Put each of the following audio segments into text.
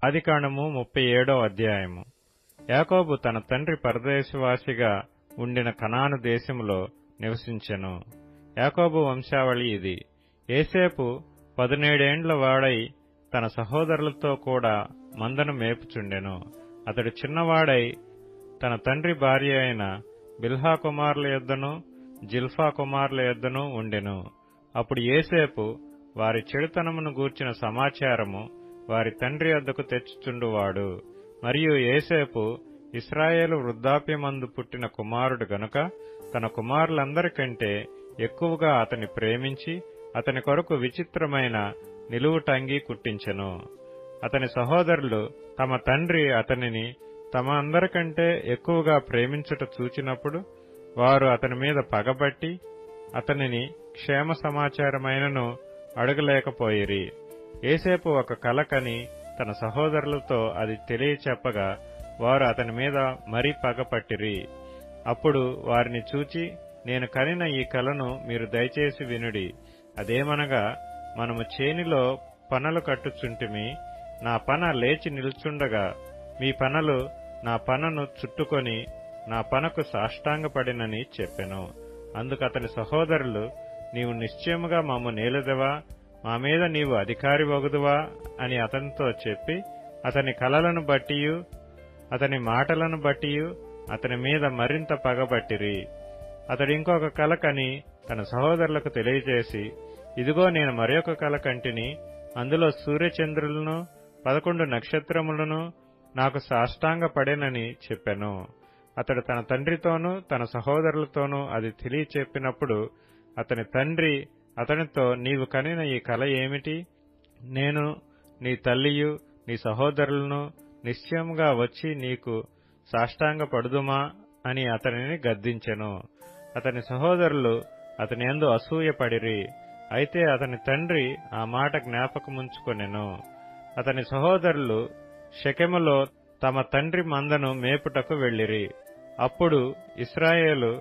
ఆదికాండము 37వ అధ్యాయము. యాకోబు తన తండ్రి పరదేశవాసిగా ఉండిన కనాను దేశములో నివసించెను. యాకోబు వంశావళి ఇది. యోసేపు 17 వాడై తన సహోదరులతో కూడా మందను మేపుచుండెను. అతడు చిన్నవాడై తన తండ్రి భార్య అయిన బిల్హా కుమారుల యొద్దను జిల్ఫా కుమారుల యొద్దను ఉండెను. అప్పుడు యోసేపు వారి చెడుతనమును గూర్చిన సమాచారము వారి తండ్రి వద్దకు తెచ్చుచుండువాడు. మరియు యోసేపు ఇశ్రాయేలు వృద్ధాప్యమందు పుట్టిన కుమారుడు గనుక తన కుమారులందరికంటే ఎక్కువగా అతని ప్రేమించి అతని కొరకు విచిత్రమైన నిలువుటంగి కుట్టించెను. అతని సహోదరులు తమ తండ్రి అతనిని తమ అందరికంటే ఎక్కువగా ప్రేమించుట చూచినప్పుడు వారు అతని మీద పగబట్టి అతనిని క్షేమ సమాచారమైనను అడగలేకపోయిరి. యోసేపు ఒక కల కని తన సహోదరులతో అది తెలియచెప్పగా వారు అతని మీద మరీ పగపట్టిరి. అప్పుడు వారిని చూచి, నేను కనిన ఈ కలను మీరు దయచేసి వినుడి. అదేమనగా, మనము చేనిలో పనలు కట్టుచుంటిమి. నా పన లేచి నిల్చుండగా మీ పనలు నా పనను చుట్టుకొని నా పనకు సాష్టాంగపడినని చెప్పెను. అందుకు అతని సహోదరులు, నీవు నిశ్చయముగా మమ్ము నేలదవా, మా మీద నీవు అధికారి వగుదువా అని అతనితో చెప్పి అతని కలలను బట్టియు అతని మాటలను బట్టియు అతని మీద మరింత పగబట్టిరి. అతడింకొక కల కని తన సహోదరులకు తెలియజేసి, ఇదిగో నేను మరొక కల కంటిని, అందులో సూర్యచంద్రులను 11 నక్షత్రములను నాకు సాష్టాంగపడేనని చెప్పెను. అతడు తన తండ్రితోనూ తన సహోదరులతోనూ అది తెలియచెప్పినప్పుడు అతని తండ్రి అతనితో, నీవు కనిన ఈ కల ఏమిటి? నేను నీ తల్లియు నీ సహోదరులను నిశ్చయముగా వచ్చి నీకు సాష్టాంగపడుదుమా అని అతనిని గద్దించెను. అతని సహోదరులు అతని యందు అసూయపడిరి. అయితే అతని తండ్రి ఆ మాట జ్ఞాపకముంచుకొనెను. అతని సహోదరులు షెకెములో తమ తండ్రి మందను మేపుటకు వెళ్లిరి. అప్పుడు ఇశ్రాయేలు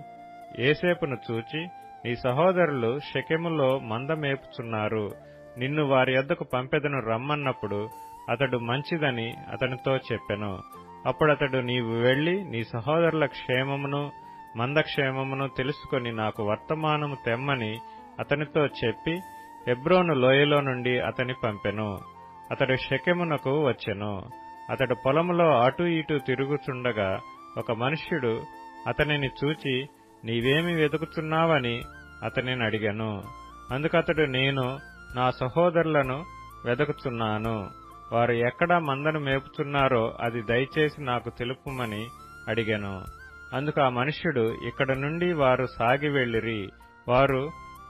యోసేపును చూచి, నీ సహోదరులు షెకెములో మంద మేపుచున్నారు, నిన్ను వారి యొద్దకు పంపెదను రమ్మన్నప్పుడు అతడు మంచిదని అతనితో చెప్పెను. అప్పుడతడు, నీవు వెళ్లి నీ సహోదరుల క్షేమమును మందక్షేమమును తెలుసుకొని నాకు వర్తమానము తెమ్మని అతనితో చెప్పి హెబ్రోను లోయలో నుండి అతని పంపెను. అతడు షెకెమునకు వచ్చెను. అతడు పొలములో అటూ ఇటూ తిరుగుచుండగా ఒక మనుష్యుడు అతనిని చూచి, నీవేమి వెతుకుచున్నావని అతనిని అడిగాను. అందుకతడు, నేను నా సహోదరులను వెతుకుచున్నాను, వారు ఎక్కడ మందను మేపుచున్నారో అది దయచేసి నాకు తెలుపుమని అడిగాను. అందుకు ఆ మనుష్యుడు, ఇక్కడ నుండి వారు సాగి వెళ్లిరి, వారు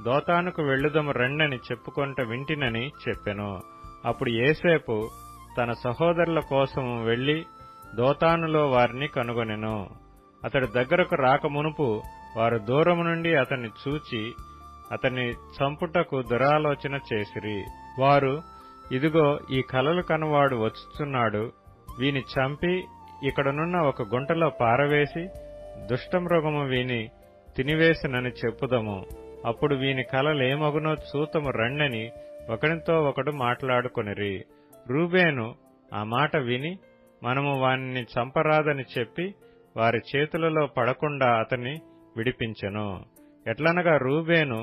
దోతానుకు వెళ్ళుదము రండని చెప్పుకొంట వింటినని చెప్పెను. అప్పుడు యోసేపు తన సహోదరుల కోసము వెళ్లి దోతానులో వారిని కనుగొనెను. అతడి దగ్గరకు రాకమునుపు వారు దూరము నుండి అతన్ని చూచి అతన్ని చంపుటకు దురాలోచన చేసిరి. వారు, ఇదిగో ఈ కలలు కనువాడు వచ్చుచున్నాడు, వీని చంపి ఇక్కడనున్న ఒక గుంటలో పారవేసి దుష్టమృగము వీని తినివేసినని చెప్పుదము. అప్పుడు వీని కలలేమగునో చూతము రండని ఒకనితో ఒకడు మాట్లాడుకొనిరి. రూబేను ఆ మాట విని, మనము వానిని చంపరాదని చెప్పి వారి చేతులలో పడకుండా అతన్ని విడిపించెను. ఎట్లనగా రూబేను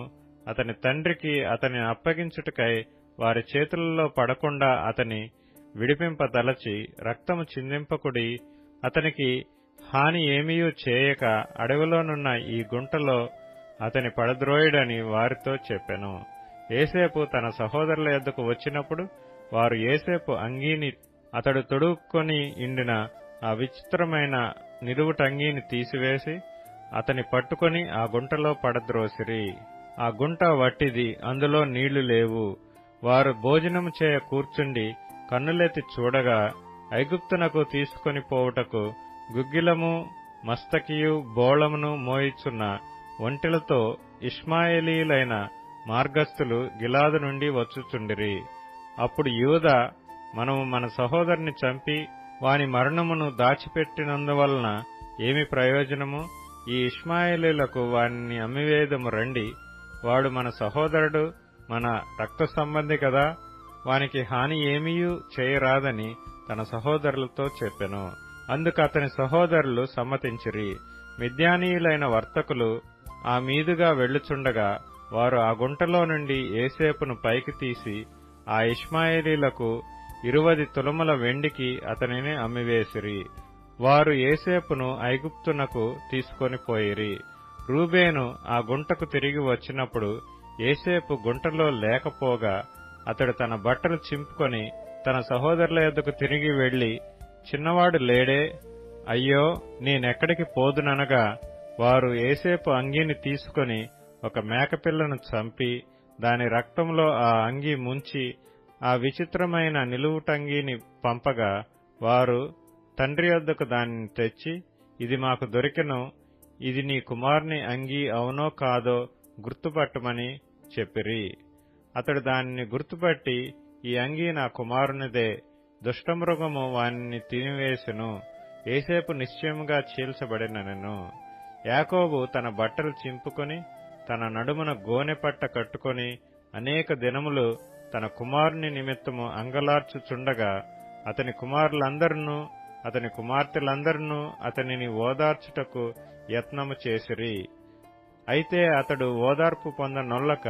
అతని తండ్రికి అతని అప్పగించుటకై వారి చేతులలో పడకుండా అతని విడిపింపదలచి, రక్తము చిందింపకుడి, అతనికి హాని ఏమీయూ చేయక అడవిలోనున్న ఈ గుంటలో అతని పడద్రోయుడని వారితో చెప్పెను. యోసేపు తన సహోదరుల యొద్దకు వచ్చినప్పుడు వారు యోసేపు అంగీని, అతడు తొడుక్కొని ఇండిన ఆ విచిత్రమైన నిలువుటంగీని తీసివేసి అతని పట్టుకొని ఆ గుంటలో పడద్రోసిరి. ఆ గుంట వట్టిది, అందులో నీళ్లు లేవు. వారు భోజనము చేయ కూర్చుండి కన్నులెత్తి చూడగా ఐగుప్తునకు తీసుకొని పోవుటకు గుగ్గిలము మస్తకియు బోళమును మోయిచున్న ఒంటెలతో ఇష్మాయేలీయులైన మార్గస్థులు గిలాదు నుండి వచ్చుచుండిరి. అప్పుడు యూదా, మనము మన సహోదరుని చంపి వాని మరణమును దాచిపెట్టినందువలన ఏమి ప్రయోజనము? ఈ ఇష్మాయేలీయులకు వానిని అమ్మివేదము రండి, వాడు మన సహోదరుడు, మన రక్త సంబంధి కదా, వానికి హాని ఏమీయూ చేయరాదని తన సహోదరులతో చెప్పెను. అందుకు అతని సహోదరులు సమ్మతించిరి. మిద్యానీయులైన వర్తకులు ఆ మీదుగా వెళ్ళుచుండగా వారు ఆ గుంటలో నుండి యోసేపును పైకి తీసి ఆ ఇష్మాయేలీలకు 20 తులముల వెండికి అతనిని అమ్మివేసిరి. వారు యోసేపును ఐగుప్తునకు తీసుకొని పోయిరి. రూబేను ఆ గుంటకు తిరిగి వచ్చినప్పుడు యోసేపు గుంటలో లేకపోగా అతడు తన బట్టలు చింపుకొని తన సహోదరుల యొద్దకు తిరిగి వెళ్లి, చిన్నవాడు లేడే, అయ్యో నేనెక్కడికి పోదుననగా వారు యోసేపు అంగీని తీసుకొని ఒక మేకపిల్లను చంపి దాని రక్తంలో ఆ అంగీ ముంచి ఆ విచిత్రమైన నిలువుటంగీని పంపగా వారు తండ్రి యొద్దకు దానిని తెచ్చి, ఇది మాకు దొరికెను, ఇది నీ కుమారుని అంగీ అవునో కాదో గుర్తుపట్టమని చెప్పిరి. అతడు దానిని గుర్తుపట్టి, ఈ అంగీ నా కుమారునిదే, దుష్టమృగము వానిని తినివేసెను, యోసేపు నిశ్చయముగా చీల్చబడినెను. యాకోబు తన బట్టలు చింపుకొని తన నడుమున గోనెపట్ట కట్టుకొని అనేక దినములు తన కుమారుని నిమిత్తము అంగలార్చుచుండగా అతని కుమారులందరినూ అతని కుమార్తెలందరినూ అతనిని ఓదార్చుటకు యత్నము చేసిరి. అయితే అతడు ఓదార్పు పొందనొల్లక,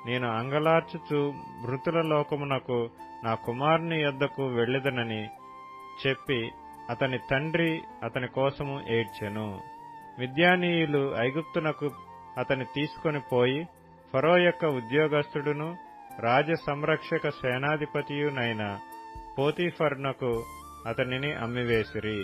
నేను అంగలార్చుచు మృతుల లోకమునకు నా కుమారుని యొద్దకు వెళ్ళెదనని చెప్పి అతని తండ్రి అతని కోసము ఏడ్చెను. మిద్యానీయులు ఐగుప్తునకు అతని తీసుకొని పోయి ఫరో యొక్క ఉద్యోగస్తుడును రాజ సంరక్షక సేనాధిపతియునైన పోతీఫరునకు అతనిని అమ్మివేసిరి.